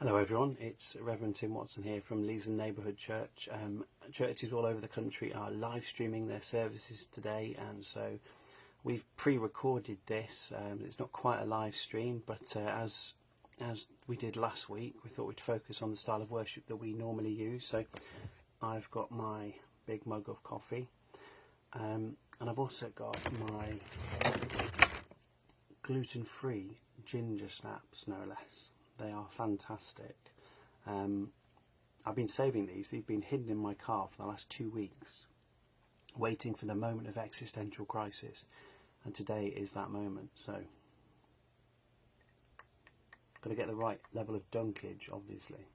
Hello everyone, it's Reverend Tim Watson here from Leeson Neighbourhood Church. Churches all over the country are live streaming their services today, and so we've pre-recorded this. It's not quite a live stream, but as we did last week, we thought we'd focus on the style of worship that we normally use. So I've got my big mug of coffee, and I've also got my gluten-free ginger snaps, no less. They are fantastic. I've been saving these. They've been hidden in my car for the last 2 weeks, waiting for the moment of existential crisis. And today is that moment. So, got to get the right level of dunkage, obviously.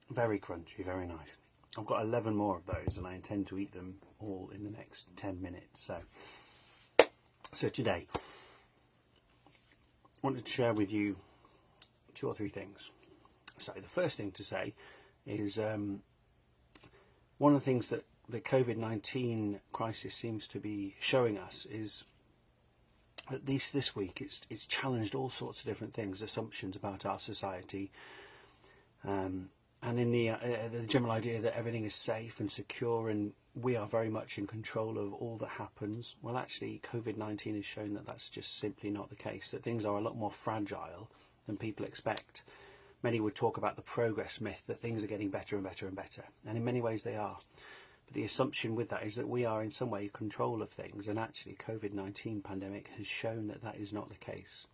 Very crunchy, very nice. I've got 11 more of those and I intend to eat them all in the next 10 minutes. So today, I wanted to share with you 2 or 3 things. So the first thing to say is one of the things that the COVID-19 crisis seems to be showing us is, at least this week, it's challenged all sorts of different things, assumptions about our society, and in the general idea that everything is safe and secure and we are very much in control of all that happens. Well, actually, COVID-19 has shown that that's just simply not the case, that things are a lot more fragile than people expect. Many would talk about the progress myth, that things are getting better and better and better, and in many ways they are. But the assumption with that is that we are in some way in control of things, and actually COVID-19 pandemic has shown that that is not the case.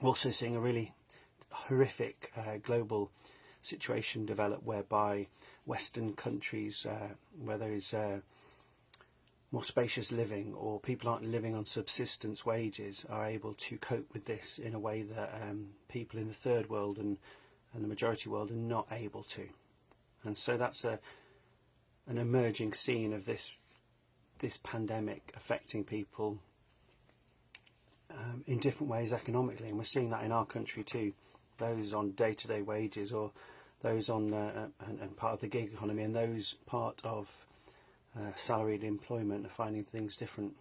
We're also seeing a really horrific global situation develop whereby Western countries, where there is more spacious living or people aren't living on subsistence wages, are able to cope with this in a way that people in the third world and the majority world are not able to. And so that's an emerging scene of this pandemic affecting people in different ways economically, and we're seeing that in our country too. Those on day-to-day wages, or those on and part of the gig economy, and those part of salaried employment are finding things different.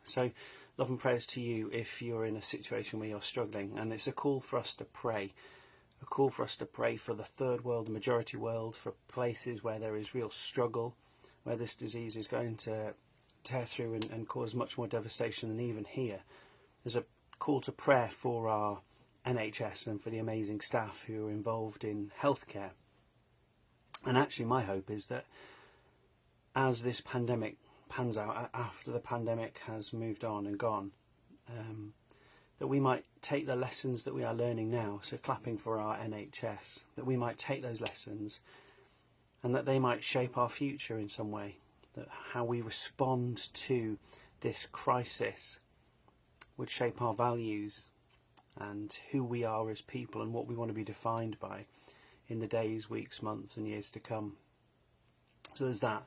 So love and prayers to you if you're in a situation where you're struggling, and it's a call for us to pray. A call for us to pray for the third world, the majority world, for places where there is real struggle, where this disease is going to tear through and cause much more devastation than even here. There's a call to prayer for our NHS and for the amazing staff who are involved in healthcare. And actually my hope is that as this pandemic pans out, after the pandemic has moved on and gone, that we might take the lessons that we are learning now, so clapping for our NHS, that we might take those lessons and that they might shape our future in some way, that how we respond to this crisis would shape our values and who we are as people and what we want to be defined by in the days, weeks, months and years to come. So there's that.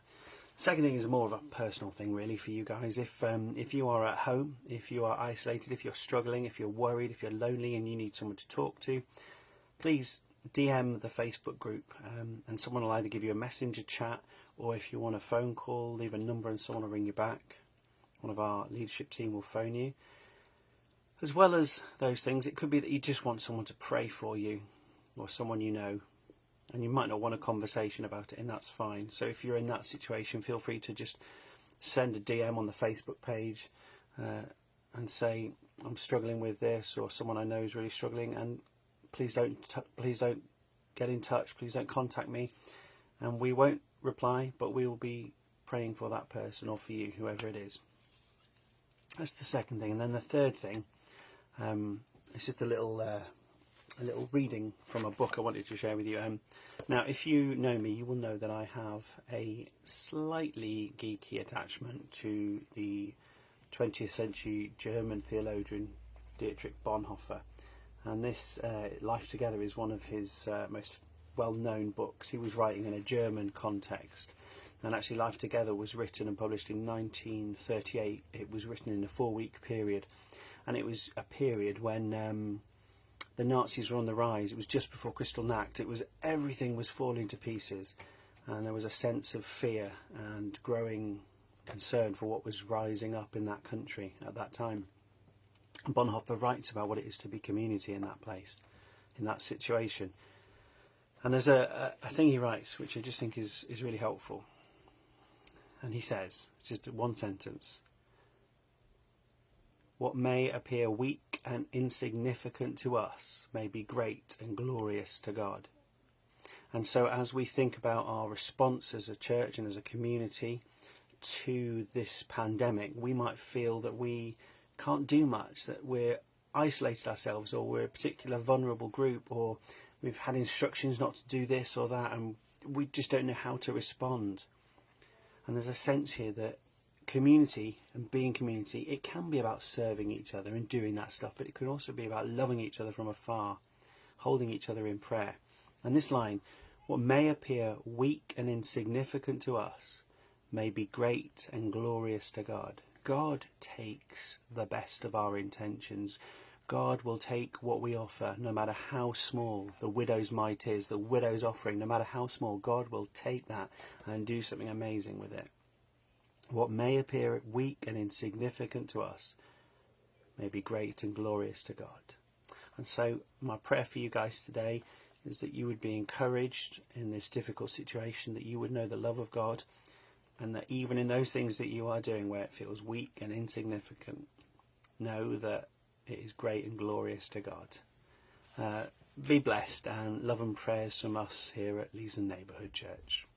Second thing is more of a personal thing really for you guys. If you are at home, if you are isolated, if you're struggling, if you're worried, if you're lonely and you need someone to talk to, please DM the Facebook group, and someone will either give you a messenger chat, or if you want a phone call, leave a number and someone will ring you back. One of our leadership team will phone you. As well as those things, it could be that you just want someone to pray for you, or someone you know, and you might not want a conversation about it, and that's fine. So if you're in that situation, feel free to just send a DM on the Facebook page and say, I'm struggling with this, or someone I know is really struggling, and please don't get in touch, please don't contact me, and we won't reply, but we will be praying for that person or for you, whoever it is. That's the second thing. And then the third thing, it's just a little reading from a book I wanted to share with you. Now, if you know me, you will know that I have a slightly geeky attachment to the 20th century German theologian Dietrich Bonhoeffer. And this Life Together is one of his most well-known books. He was writing in a German context. And actually Life Together was written and published in 1938. It was written in a 4-week period. And it was a period when the Nazis were on the rise. It was just before Kristallnacht. Everything was falling to pieces. And there was a sense of fear and growing concern for what was rising up in that country at that time. Bonhoeffer writes about what it is to be community in that place, in that situation. And there's a thing he writes which I just think is really helpful. And he says, it's just one sentence: what may appear weak and insignificant to us may be great and glorious to God. And so as we think about our response as a church and as a community to this pandemic, we might feel that we can't do much, that we're isolated ourselves, or we're a particular vulnerable group, or we've had instructions not to do this or that, and we just don't know how to respond. And there's a sense here that community and being community, it can be about serving each other and doing that stuff, but it can also be about loving each other from afar, holding each other in prayer. And this line, what may appear weak and insignificant to us may be great and glorious to God. God takes the best of our intentions. God will take what we offer, no matter how small the widow's mite is, the widow's offering, no matter how small, God will take that and do something amazing with it. What may appear weak and insignificant to us may be great and glorious to God. And so my prayer for you guys today is that you would be encouraged in this difficult situation, that you would know the love of God, and that even in those things that you are doing where it feels weak and insignificant, know that it is great and glorious to God. Be blessed, and love and prayers from us here at Leeson Neighbourhood Church.